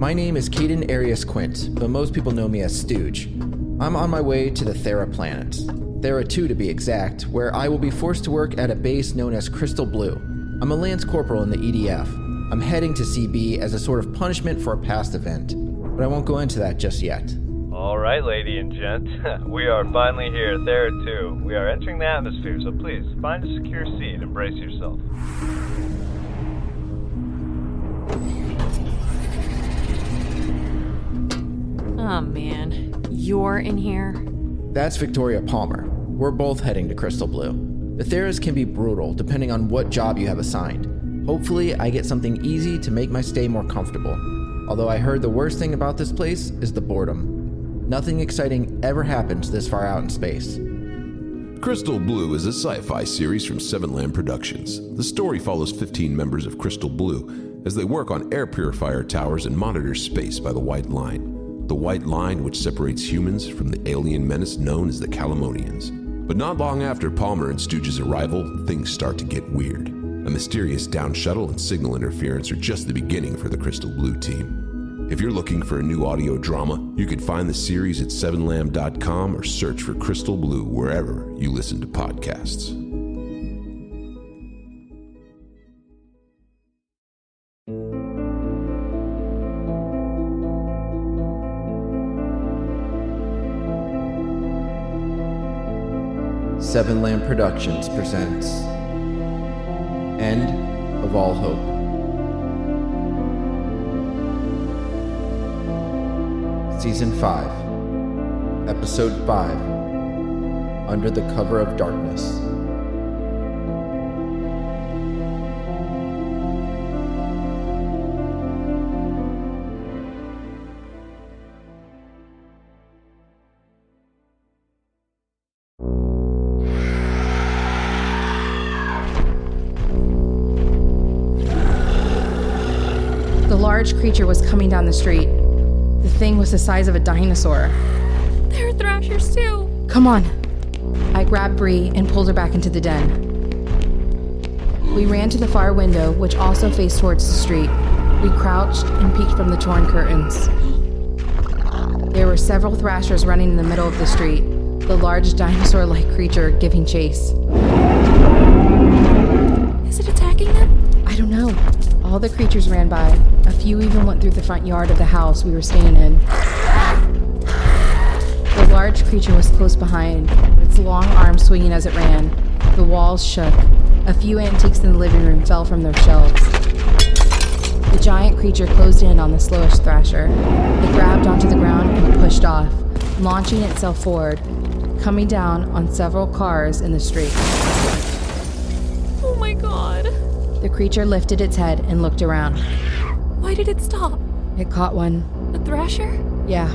My name is Caden Arius Quint, but most people know me as Stooge. I'm on my way to the Thera planet, Thera 2 to be exact, where I will be forced to work at a base known as Crystal Blue. I'm a Lance Corporal in the EDF. I'm heading to CB as a sort of punishment for a past event, but I won't go into that just yet. Alright, lady and gent, we are finally here, Thera 2. We are entering the atmosphere, so please, find a secure seat and brace yourself. Oh man, you're in here? That's Victoria Palmer. We're both heading to Crystal Blue. The Theras can be brutal depending on what job you have assigned. Hopefully, I get something easy to make my stay more comfortable. Although I heard the worst thing about this place is the boredom. Nothing exciting ever happens this far out in space. Crystal Blue is a sci-fi series from Seven Lamb Productions. The story follows 15 members of Crystal Blue as they work on air purifier towers and monitor space by the White Line. The White Line which separates humans from the alien menace known as the Calamonians. But not long after Palmer and Stooge's arrival, things start to get weird. A mysterious down shuttle and signal interference are just the beginning for the Crystal Blue team. If you're looking for a new audio drama, you can find the series at sevenlamb.com or search for Crystal Blue wherever you listen to podcasts. Seven Lamb Productions presents End of All Hope. Season 5, Episode 5, Under the Cover of Darkness. The large creature was coming down the street. The thing was the size of a dinosaur. There are thrashers too! Come on! I grabbed Bree and pulled her back into the den. We ran to the far window, which also faced towards the street. We crouched and peeked from the torn curtains. There were several thrashers running in the middle of the street, the large dinosaur-like creature giving chase. Is it attacking them? I don't know. All the creatures ran by. A few even went through the front yard of the house we were staying in. The large creature was close behind, its long arms swinging as it ran. The walls shook. A few antiques in the living room fell from their shelves. The giant creature closed in on the slowish thrasher. It grabbed onto the ground and pushed off, launching itself forward, coming down on several cars in the street. Oh my god. The creature lifted its head and looked around. Why did it stop? It caught one. A thrasher? Yeah.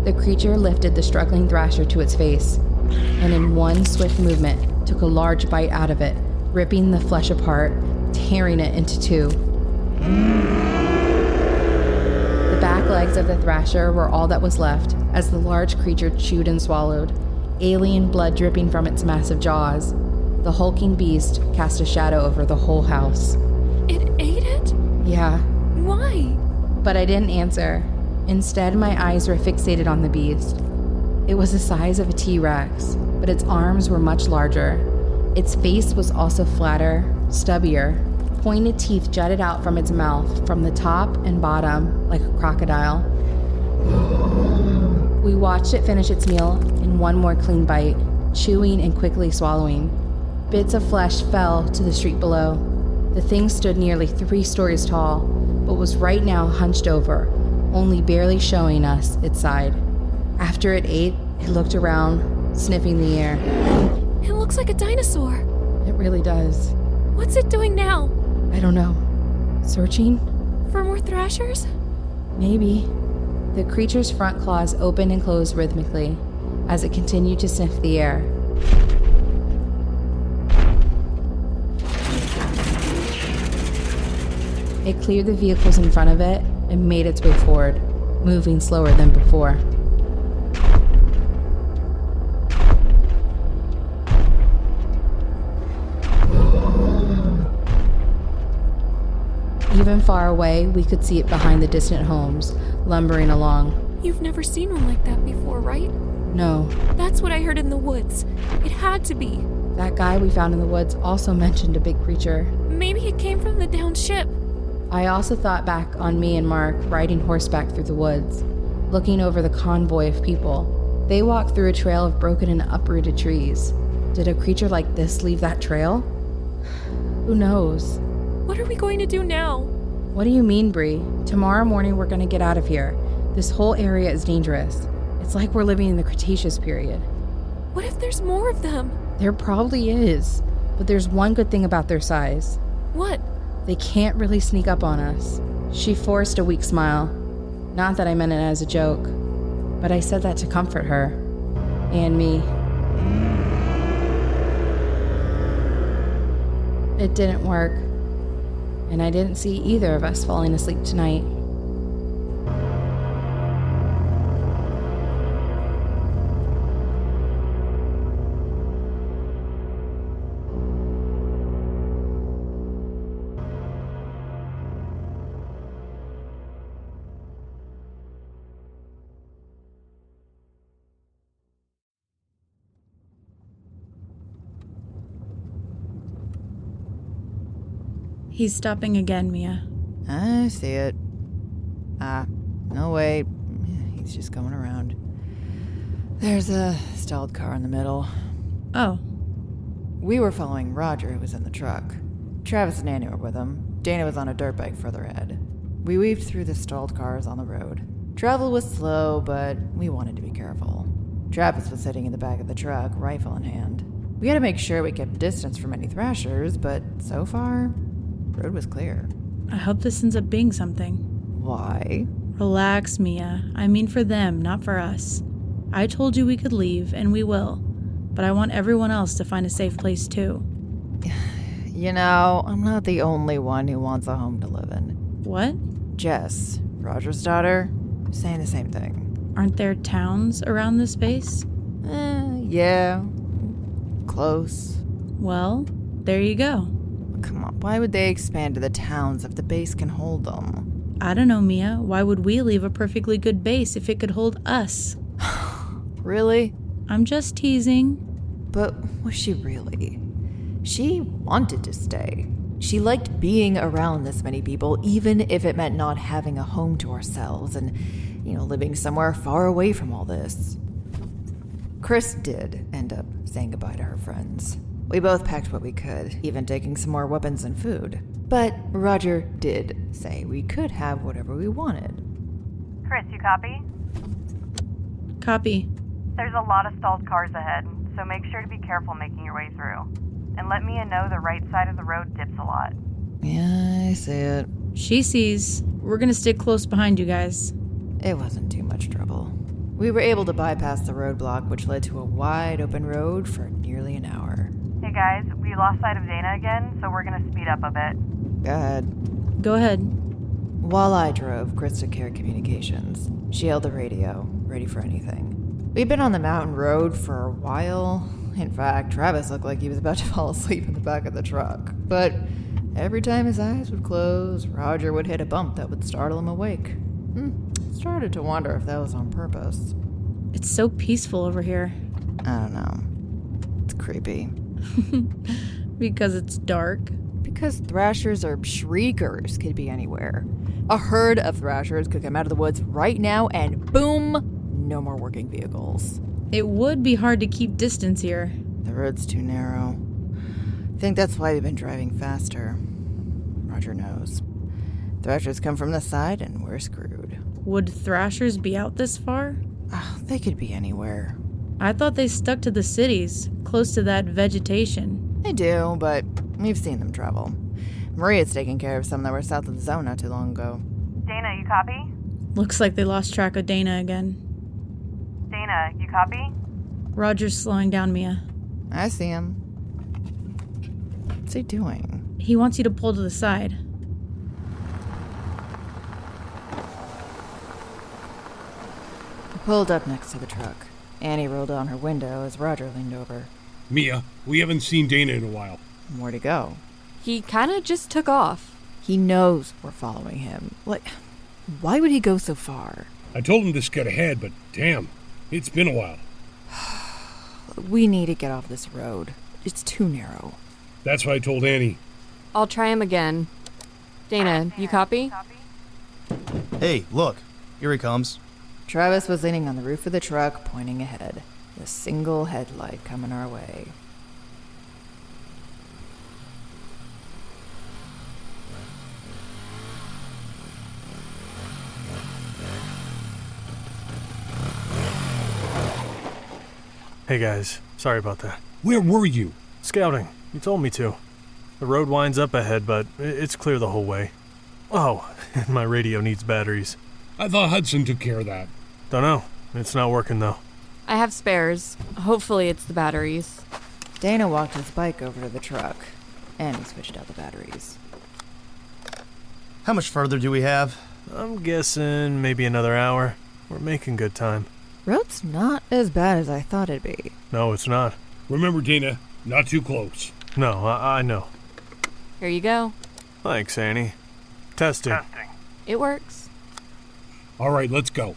The creature lifted the struggling thrasher to its face, and in one swift movement, took a large bite out of it, ripping the flesh apart, tearing it into two. The back legs of the thrasher were all that was left, as the large creature chewed and swallowed, alien blood dripping from its massive jaws. The hulking beast cast a shadow over the whole house. It ate it? Yeah. Why? But I didn't answer. Instead, my eyes were fixated on the beast. It was the size of a T-Rex, but its arms were much larger. Its face was also flatter, stubbier. Pointed teeth jutted out from its mouth, from the top and bottom, like a crocodile. We watched it finish its meal in one more clean bite, chewing and quickly swallowing. Bits of flesh fell to the street below. The thing stood nearly 3 stories tall, but was right now hunched over, only barely showing us its side. After it ate, it looked around, sniffing the air. It looks like a dinosaur. It really does. What's it doing now? I don't know. Searching? For more thrashers? Maybe. The creature's front claws opened and closed rhythmically as it continued to sniff the air. It cleared the vehicles in front of it and made its way forward, moving slower than before. Even far away, we could see it behind the distant homes, lumbering along. You've never seen one like that before, right? No. That's what I heard in the woods. It had to be. That guy we found in the woods also mentioned a big creature. Maybe it came from the downed ship. I also thought back on me and Mark riding horseback through the woods, looking over the convoy of people. They walked through a trail of broken and uprooted trees. Did a creature like this leave that trail? Who knows? What are we going to do now? What do you mean, Bree? Tomorrow morning we're gonna get out of here. This whole area is dangerous. It's like we're living in the Cretaceous period. What if there's more of them? There probably is, but there's one good thing about their size. What? They can't really sneak up on us. She forced a weak smile. Not that I meant it as a joke, but I said that to comfort her. And me. It didn't work. And I didn't see either of us falling asleep tonight. He's stopping again, Mia. I see it. No wait. He's just going around. There's a stalled car in the middle. Oh. We were following Roger, who was in the truck. Travis and Annie were with him. Dana was on a dirt bike further ahead. We weaved through the stalled cars on the road. Travel was slow, but we wanted to be careful. Travis was sitting in the back of the truck, rifle in hand. We had to make sure we kept distance from any thrashers, but so far, the road was clear. I hope this ends up being something. Why? Relax, Mia. I mean for them, not for us. I told you we could leave, and we will. But I want everyone else to find a safe place, too. You know, I'm not the only one who wants a home to live in. What? Jess, Roger's daughter, saying the same thing. Aren't there towns around this base? Yeah. Close. Well, there you go. Come on, why would they expand to the towns if the base can hold them? I don't know, Mia. Why would we leave a perfectly good base if it could hold us? Really? I'm just teasing. But was she really? She wanted to stay. She liked being around this many people, even if it meant not having a home to ourselves and, living somewhere far away from all this. Chris did end up saying goodbye to her friends. We both packed what we could, even taking some more weapons and food. But Roger did say we could have whatever we wanted. Chris, you copy? Copy. There's a lot of stalled cars ahead, so make sure to be careful making your way through. And let Mia know the right side of the road dips a lot. Yeah, I see it. She sees. We're gonna stick close behind you guys. It wasn't too much trouble. We were able to bypass the roadblock, which led to a wide open road for nearly an hour. Hey guys, we lost sight of Dana again, so we're gonna speed up a bit. Go ahead. Go ahead. While I drove, Chris took care of communications. She held the radio, ready for anything. We'd been on the mountain road for a while. In fact, Travis looked like he was about to fall asleep in the back of the truck. But every time his eyes would close, Roger would hit a bump that would startle him awake. Started to wonder if that was on purpose. It's so peaceful over here. I don't know. It's creepy. Because it's dark. Because thrashers or shriekers could be anywhere. A herd of thrashers could come out of the woods right now and boom, no more working vehicles. It would be hard to keep distance here. The road's too narrow. I think that's why we've been driving faster. Roger knows. Thrashers come from the side and we're screwed. Would thrashers be out this far? They could be anywhere. I thought they stuck to the cities, close to that vegetation. They do, but we've seen them travel. Maria's taking care of some that were south of the zone not too long ago. Dana, you copy? Looks like they lost track of Dana again. Dana, you copy? Roger's slowing down, Mia. I see him. What's he doing? He wants you to pull to the side. I pulled up next to the truck. Annie rolled down her window as Roger leaned over. Mia, we haven't seen Dana in a while. Where'd he go? He kinda just took off. He knows we're following him. Like, why would he go so far? I told him to skid ahead, but damn, it's been a while. We need to get off this road. It's too narrow. That's what I told Annie. I'll try him again. Dana, you copy? Hey, look. Here he comes. Travis was leaning on the roof of the truck, pointing ahead. The single headlight coming our way. Hey guys, sorry about that. Where were you? Scouting, you told me to. The road winds up ahead, but it's clear the whole way. Oh, and my radio needs batteries. I thought Hudson took care of that. Don't know. It's not working though. I have spares. Hopefully it's the batteries. Dana walked his bike over to the truck, and he switched out the batteries. How much further do we have? I'm guessing maybe another hour. We're making good time. Road's not as bad as I thought it'd be. No, it's not. Remember, Dana, not too close. No, I know. Here you go. Thanks, Annie. Testing. It works. All right, let's go.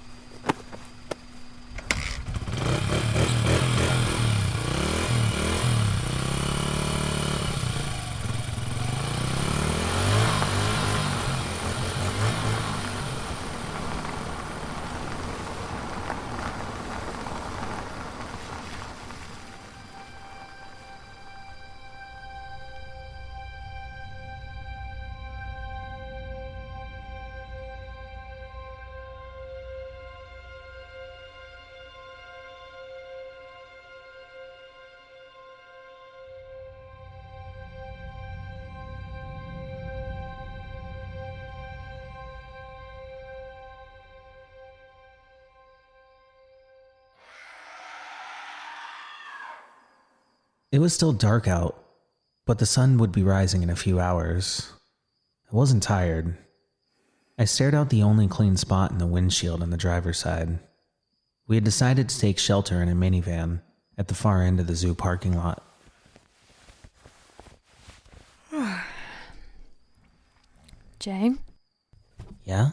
It was still dark out, but the sun would be rising in a few hours. I wasn't tired. I stared out the only clean spot in the windshield on the driver's side. We had decided to take shelter in a minivan at the far end of the zoo parking lot. Jay? Yeah?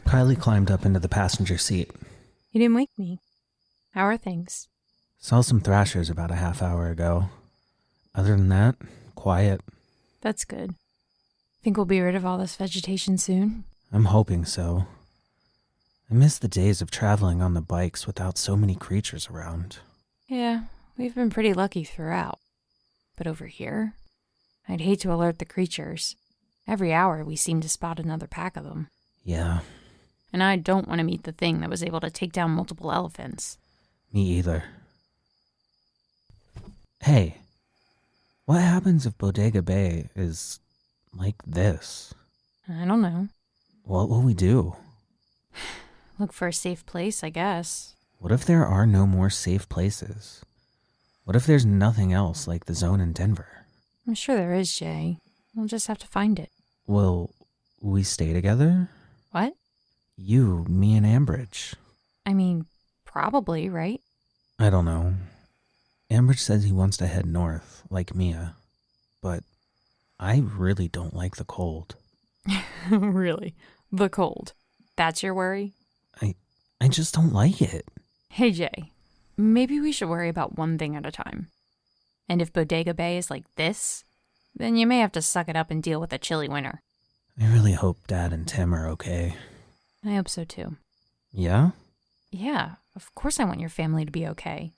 Kylie climbed up into the passenger seat. You didn't wake me. How are things? Saw some thrashers about a half hour ago. Other than that, quiet. That's good. Think we'll be rid of all this vegetation soon? I'm hoping so. I miss the days of traveling on the bikes without so many creatures around. Yeah, we've been pretty lucky throughout. But over here, I'd hate to alert the creatures. Every hour we seem to spot another pack of them. Yeah. And I don't want to meet the thing that was able to take down multiple elephants. Me either. Hey, what happens if Bodega Bay is like this? I don't know. What will we do? Look for a safe place, I guess. What if there are no more safe places? What if there's nothing else like the zone in Denver? I'm sure there is, Jay. We'll just have to find it. Will we stay together? What? You, me, and Ambridge. I mean, probably, right? I don't know. Ambridge says he wants to head north, like Mia. But I really don't like the cold. Really? The cold. That's your worry? I just don't like it. Hey, Jay. Maybe we should worry about one thing at a time. And if Bodega Bay is like this, then you may have to suck it up and deal with a chilly winter. I really hope Dad and Tim are okay. I hope so too. Yeah? Yeah, of course I want your family to be okay.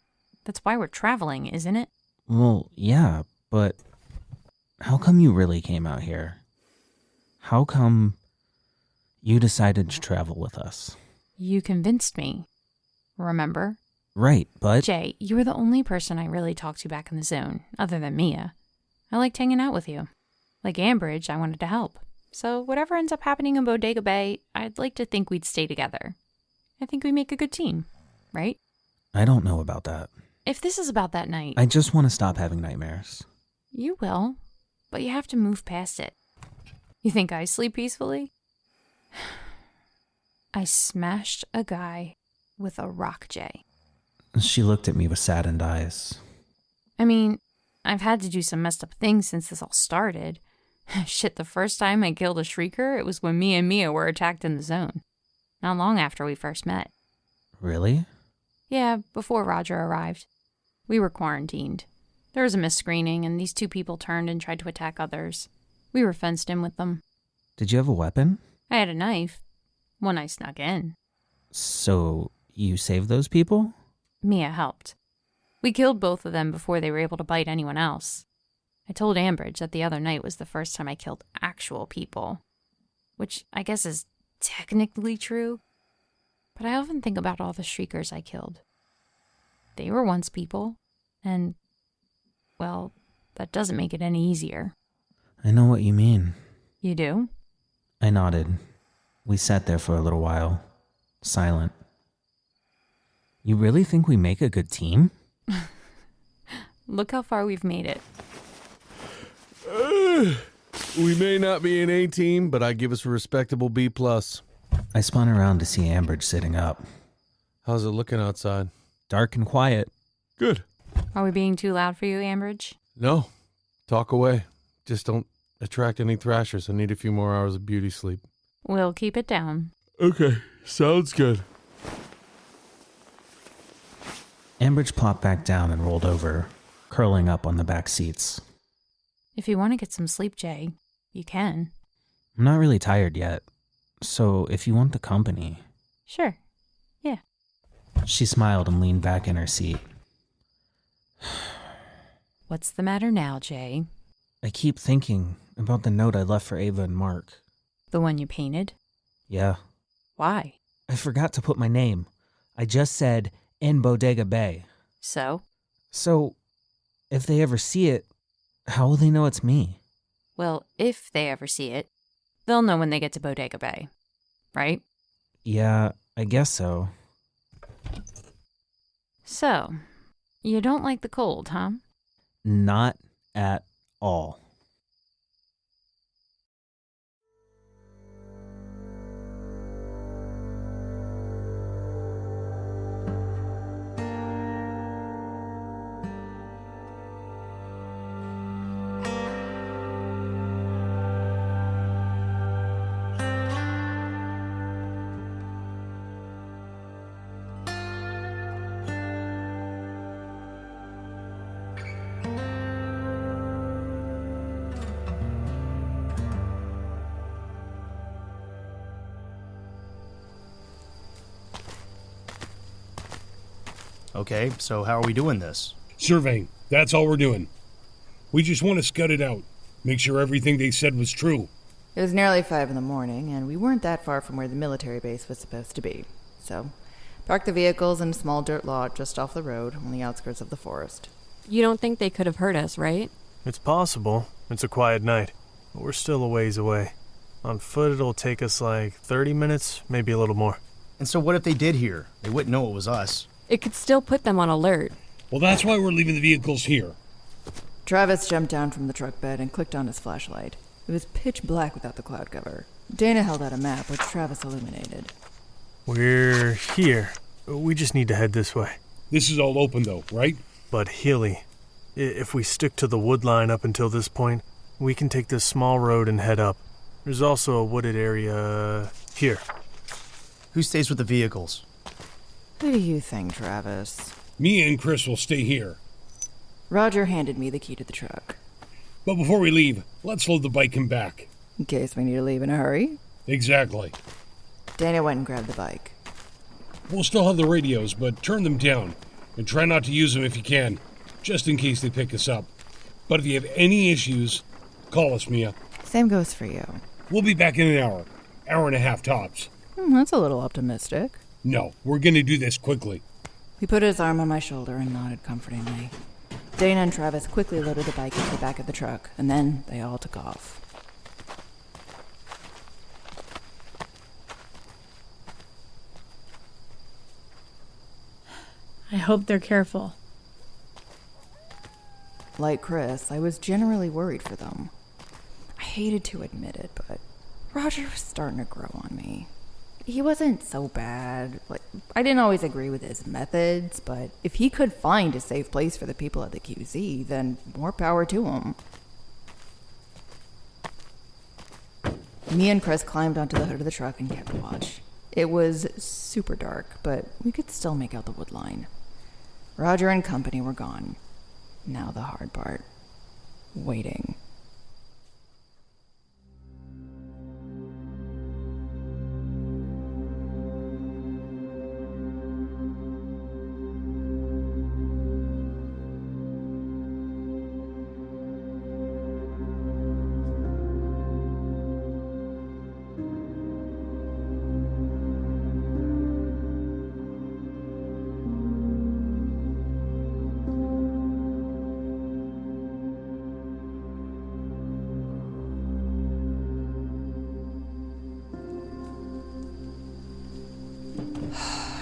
That's why we're traveling, isn't it? Well, yeah, but how come you really came out here? How come you decided to travel with us? You convinced me. Remember? Right, but... Jay, you were the only person I really talked to back in the zone, other than Mia. I liked hanging out with you. Like Ambridge, I wanted to help. So whatever ends up happening in Bodega Bay, I'd like to think we'd stay together. I think we make a good team, right? I don't know about that. If this is about that night... I just want to stop having nightmares. You will, but you have to move past it. You think I sleep peacefully? I smashed a guy with a rock, Jay. She looked at me with saddened eyes. I mean, I've had to do some messed up things since this all started. Shit, the first time I killed a shrieker, it was when me and Mia were attacked in the zone. Not long after we first met. Really? Yeah, before Roger arrived. We were quarantined. There was a misscreening, and these two people turned and tried to attack others. We were fenced in with them. Did you have a weapon? I had a knife. One I snuck in. So, you saved those people? Mia helped. We killed both of them before they were able to bite anyone else. I told Ambridge that the other night was the first time I killed actual people. Which I guess is technically true. But I often think about all the shriekers I killed. They were once people, and, well, that doesn't make it any easier. I know what you mean. You do? I nodded. We sat there for a little while, silent. You really think we make a good team? Look how far we've made it. We may not be an A team, but I give us a respectable B+. I spun around to see Ambridge sitting up. How's it looking outside? Dark and quiet. Good. Are we being too loud for you, Ambridge? No. Talk away. Just don't attract any thrashers. I need a few more hours of beauty sleep. We'll keep it down. Okay. Sounds good. Ambridge plopped back down and rolled over, curling up on the back seats. If you want to get some sleep, Jay, you can. I'm not really tired yet, so if you want the company... Sure. Yeah. She smiled and leaned back in her seat. What's the matter now, Jay? I keep thinking about the note I left for Ava and Mark. The one you painted? Yeah. Why? I forgot to put my name. I just said, in Bodega Bay. So, if they ever see it, how will they know it's me? Well, if they ever see it, they'll know when they get to Bodega Bay. Right? Yeah, I guess so. So, you don't like the cold, huh? Not at all. Okay, so how are we doing this? Surveying. That's all we're doing. We just want to scut it out. Make sure everything they said was true. It was nearly 5 in the morning, and we weren't that far from where the military base was supposed to be. So, parked the vehicles in a small dirt lot just off the road on the outskirts of the forest. You don't think they could have heard us, right? It's possible. It's a quiet night, but we're still a ways away. On foot, it'll take us like 30 minutes, maybe a little more. And so what if they did hear? They wouldn't know it was us. It could still put them on alert. Well, that's why we're leaving the vehicles here. Travis jumped down from the truck bed and clicked on his flashlight. It was pitch black without the cloud cover. Dana held out a map, which Travis illuminated. We're here. We just need to head this way. This is all open, though, right? But hilly. If we stick to the wood line up until this point, we can take this small road and head up. There's also a wooded area here. Who stays with the vehicles? Who do you think, Travis? Me and Chris will stay here. Roger handed me the key to the truck. But before we leave, let's load the bike and back. In case we need to leave in a hurry. Exactly. Dana went and grabbed the bike. We'll still have the radios, but turn them down. And try not to use them if you can, just in case they pick us up. But if you have any issues, call us, Mia. Same goes for you. We'll be back in an hour. Hour and a half tops. That's a little optimistic. No, we're going to do this quickly. He put his arm on my shoulder and nodded comfortingly. Dana and Travis quickly loaded the bike into the back of the truck, and then they all took off. I hope they're careful. Like Chris, I was generally worried for them. I hated to admit it, but Roger was starting to grow on me. He wasn't so bad. Like, I didn't always agree with his methods, but if he could find a safe place for the people at the QZ, then more power to him. Me and Chris climbed onto the hood of the truck and kept watch. It was super dark, but we could still make out the wood line. Roger and company were gone. Now the hard part. Waiting.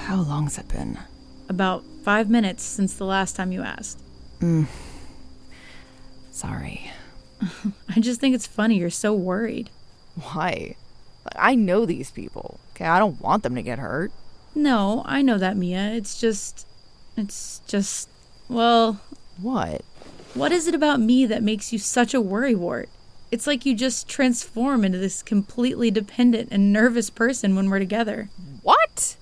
How long's it been? About 5 minutes since the last time you asked. Sorry. I just think it's funny you're so worried. Why? I know these people. Okay, I don't want them to get hurt. No, I know that, Mia. It's just, well... What? What is it about me that makes you such a worrywart? It's like you just transform into this completely dependent and nervous person when we're together. What?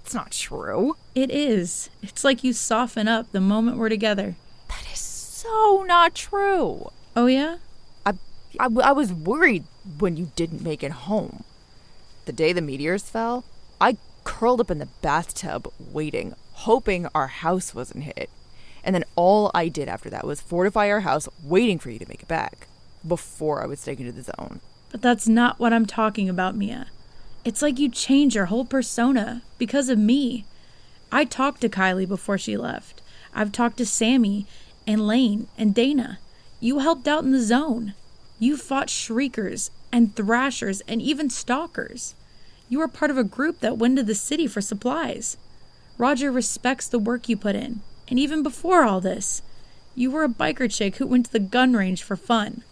It's not true. It is. It's like you soften up the moment we're together. That is so not true. Oh, yeah? I was worried when you didn't make it home. The day the meteors fell, I curled up in the bathtub waiting, hoping our house wasn't hit. And then all I did after that was fortify our house, waiting for you to make it back, before I was taken to the zone. But that's not what I'm talking about, Mia. It's like you change your whole persona because of me. I talked to Kylie before she left. I've talked to Sammy and Lane and Dana. You helped out in the zone. You fought shriekers and thrashers and even stalkers. You were part of a group that went to the city for supplies. Roger respects the work you put in. And even before all this, you were a biker chick who went to the gun range for fun.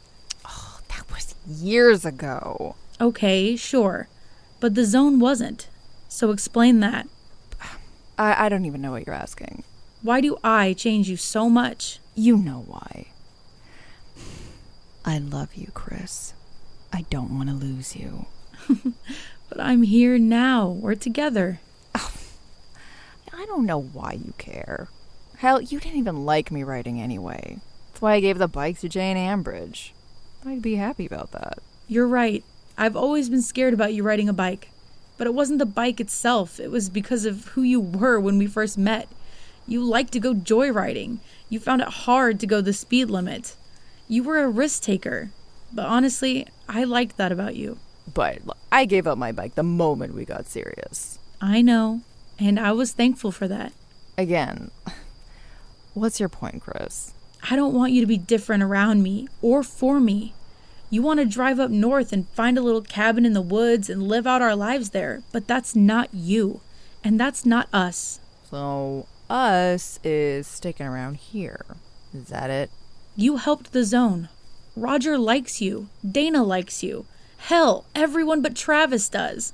Oh, that was years ago. Okay, sure. But the zone wasn't. So explain that. I don't even know what you're asking. Why do I change you so much? You know why. I love you, Chris. I don't want to lose you. But I'm here now. We're together. I don't know why you care. Hell, you didn't even like me riding anyway. That's why I gave the bike to Jay and Ambridge. I'd be happy about that. You're right. I've always been scared about you riding a bike. But it wasn't the bike itself. It was because of who you were when we first met. You liked to go joyriding. You found it hard to go the speed limit. You were a risk taker. But honestly, I liked that about you. But I gave up my bike the moment we got serious. I know. And I was thankful for that. Again, what's your point, Chris? I don't want you to be different around me or for me. You want to drive up north and find a little cabin in the woods and live out our lives there, but that's not you. And that's not us. So, us is sticking around here. Is that it? You helped the zone. Roger likes you. Dana likes you. Hell, everyone but Travis does.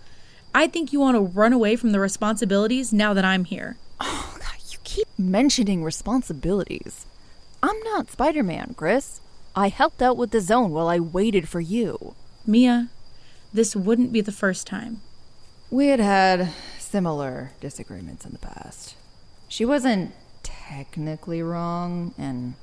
I think you want to run away from the responsibilities now that I'm here. Oh, God, you keep mentioning responsibilities. I'm not Spider-Man, Chris. I helped out with the zone while I waited for you. Mia, this wouldn't be the first time. We had similar disagreements in the past. She wasn't technically wrong, and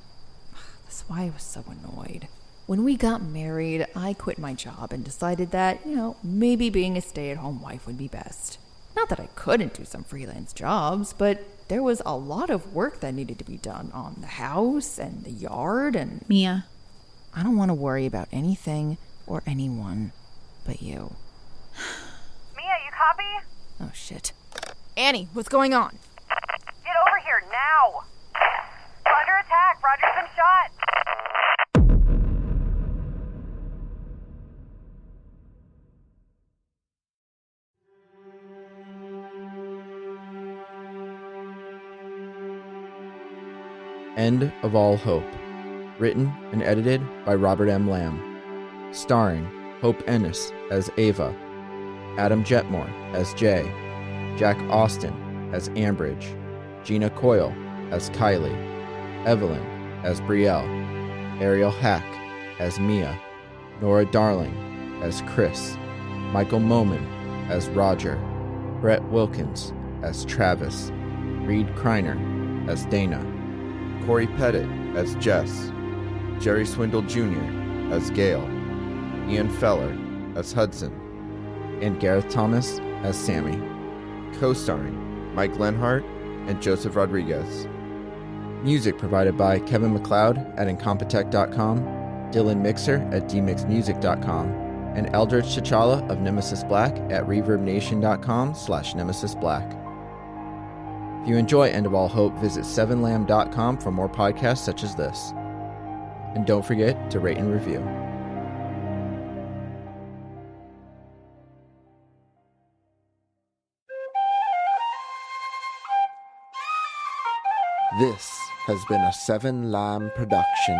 that's why I was so annoyed. When we got married, I quit my job and decided that, maybe being a stay-at-home wife would be best. Not that I couldn't do some freelance jobs, but there was a lot of work that needed to be done on the house and the yard and... Mia. I don't want to worry about anything or anyone but you. Mia, you copy? Oh, shit. Annie, what's going on? Get over here now! We're under attack. Roger's been shot. End of All Hope. Written and edited by Robert M. Lamb. Starring Hope Ennis as Ava, Adam Jetmore as Jay, Jack Austin as Ambridge, Gina Coyle as Kylie, Evelyn as Brielle, Ariel Hack as Mia, Nora Darling as Chris, Michael Moman as Roger, Brett Wilkins as Travis, Reed Kreiner as Dana, Corey Pettit as Jess, Jerry Swindle Jr. as Gail, Ian Feller as Hudson, and Gareth Thomas as Sammy. Co-starring Mike Lenhart and Joseph Rodriguez. Music provided by Kevin MacLeod at Incompetech.com, Dylan Mixer at DMixMusic.com, and Elderich T'Challa of Nemesis Black at ReverbNation.com/NemesisBlack. If you enjoy End of All Hope, visit 7lamb.com for more podcasts such as this. And don't forget to rate and review. This has been a 7 Lamb production.